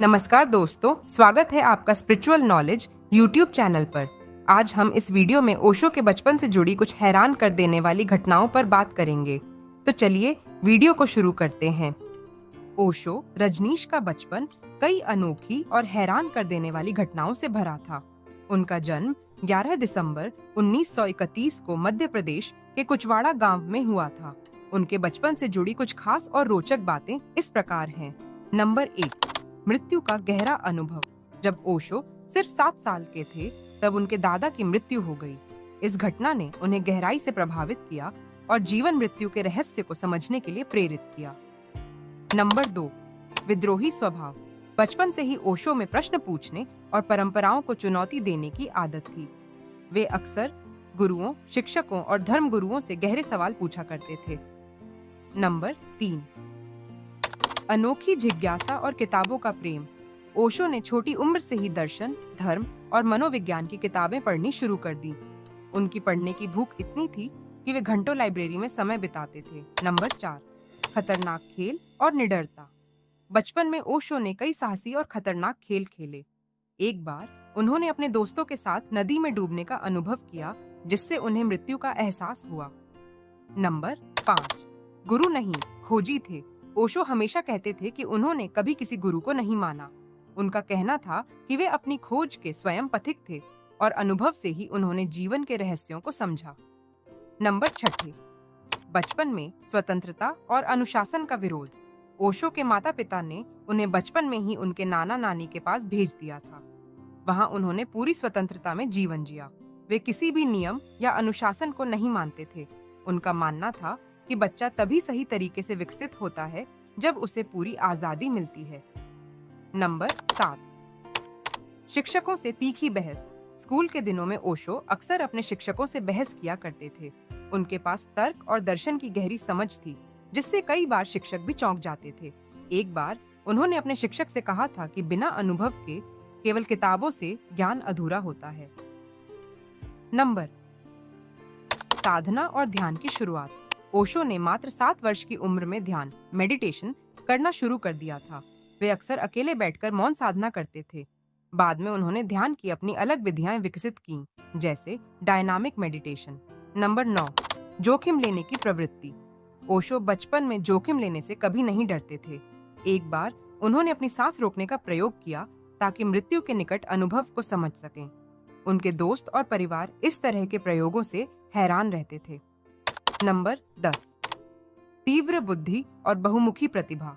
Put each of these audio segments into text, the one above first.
नमस्कार दोस्तों, स्वागत है आपका स्पिरिचुअल नॉलेज यूट्यूब चैनल पर। आज हम इस वीडियो में ओशो के बचपन से जुड़ी कुछ हैरान कर देने वाली घटनाओं पर बात करेंगे। तो चलिए वीडियो को शुरू करते हैं। ओशो रजनीश का बचपन कई अनोखी और हैरान कर देने वाली घटनाओं से भरा था। उनका जन्म 11 दिसंबर 1931 को मध्य प्रदेश के कुचवाड़ा गांव में हुआ था। उनके बचपन से जुड़ी कुछ खास और रोचक बातें इस प्रकार हैं। नंबर 1, मृत्यु का गहरा अनुभव। जब ओशो सिर्फ 7 साल के थे, तब उनके दादा की मृत्यु हो गई। इस घटना ने उन्हें गहराई से प्रभावित किया और जीवन मृत्यु के रहस्य को समझने के लिए प्रेरित किया। नंबर 2, विद्रोही स्वभाव। बचपन से ही ओशो में प्रश्न पूछने और परंपराओं को चुनौती देने की आदत थी। वे अक्सर गुरुओं, शिक्षकों और धर्मगुरुओं से गहरे सवाल पूछा करते थे। नंबर 3, अनोखी जिज्ञासा और किताबों का प्रेम। ओशो ने छोटी उम्र से ही दर्शन, धर्म और मनोविज्ञान की किताबें पढ़नी शुरू कर दी। उनकी पढ़ने की भूख इतनी थी कि वे घंटों लाइब्रेरी में समय बिताते थे। नंबर 4, खतरनाक खेल और निडरता। बचपन में ओशो ने कई साहसी और खतरनाक खेल खेले। एक बार उन्होंने अपने दोस्तों के साथ नदी में डूबने का अनुभव किया, जिससे उन्हें मृत्यु का एहसास हुआ। नंबर 5, गुरु नहीं, खोजी थे। ओशो हमेशा कहते थे कि उन्होंने कभी किसी गुरु को नहीं माना। उनका कहना था कि वे अपनी खोज के स्वयं पथिक थे और अनुभव से ही उन्होंने जीवन के रहस्यों को समझा। नंबर 6, बचपन में स्वतंत्रता और अनुशासन का विरोध। ओशो के माता पिता ने उन्हें बचपन में ही उनके नाना नानी के पास भेज दिया था। वहां उन्होंने पूरी स्वतंत्रता में जीवन जिया। वे किसी भी नियम या अनुशासन को नहीं मानते थे। उनका मानना था कि बच्चा तभी सही तरीके से विकसित होता है जब उसे पूरी आजादी मिलती है। नंबर 7, शिक्षकों से तीखी बहस। स्कूल के दिनों में ओशो अक्सर अपने शिक्षकों से बहस किया करते थे। उनके पास तर्क और दर्शन की गहरी समझ थी, जिससे कई बार शिक्षक भी चौंक जाते थे। एक बार उन्होंने अपने शिक्षक से कहा था कि बिना अनुभव के केवल किताबों से ज्ञान अधूरा होता है। नंबर, साधना और ध्यान की शुरुआत। ओशो ने मात्र 7 वर्ष की उम्र में ध्यान, मेडिटेशन करना शुरू कर दिया था। वे अक्सर अकेले बैठकर मौन साधना करते थे। बाद में उन्होंने ध्यान की अपनी अलग विधियां विकसित की, जैसे डायनामिक मेडिटेशन। नंबर 9, जोखिम लेने की प्रवृत्ति। ओशो बचपन में जोखिम लेने से कभी नहीं डरते थे। एक बार उन्होंने अपनी सांस रोकने का प्रयोग किया ताकि मृत्यु के निकट अनुभव को समझ सकें। उनके दोस्त और परिवार इस तरह के प्रयोगों से हैरान रहते थे। नंबर 10, तीव्र बुद्धि और बहुमुखी प्रतिभा।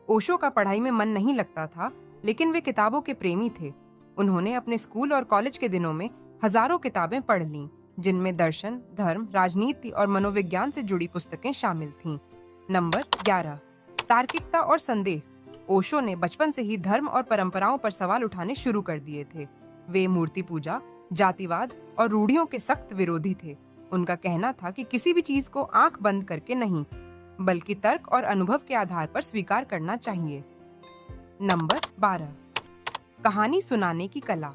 ओशो का पढ़ाई में मन नहीं लगता था, लेकिन वे किताबों के प्रेमी थे। उन्होंने अपने स्कूल और कॉलेज के दिनों में हजारों किताबें पढ़ लीं, जिनमें दर्शन, धर्म, राजनीति और मनोविज्ञान से जुड़ी पुस्तकें शामिल थीं। नंबर 11, तार्किकता और संदेह। ओशो ने बचपन से ही धर्म और परंपराओं पर सवाल उठाने शुरू कर दिए थे। वे मूर्ति पूजा, जातिवाद और रूढ़ियों के सख्त विरोधी थे। उनका कहना था कि किसी भी चीज को आंख बंद करके नहीं, बल्कि तर्क और अनुभव के आधार पर स्वीकार करना चाहिए। नंबर 12, कहानी सुनाने की कला।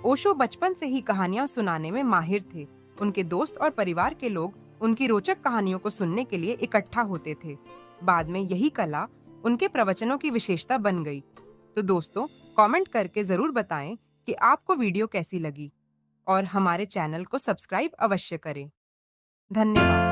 ओशो बचपन से ही कहानियां सुनाने में माहिर थे। उनके दोस्त और परिवार के लोग उनकी रोचक कहानियों को सुनने के लिए इकट्ठा होते थे। बाद में यही कला उनके प्रवचनों की विशेषता बन गई। तो दोस्तों, कमेंट करके जरूर बताएं कि आपको वीडियो कैसी लगी और हमारे चैनल को सब्सक्राइब अवश्य करें। धन्यवाद।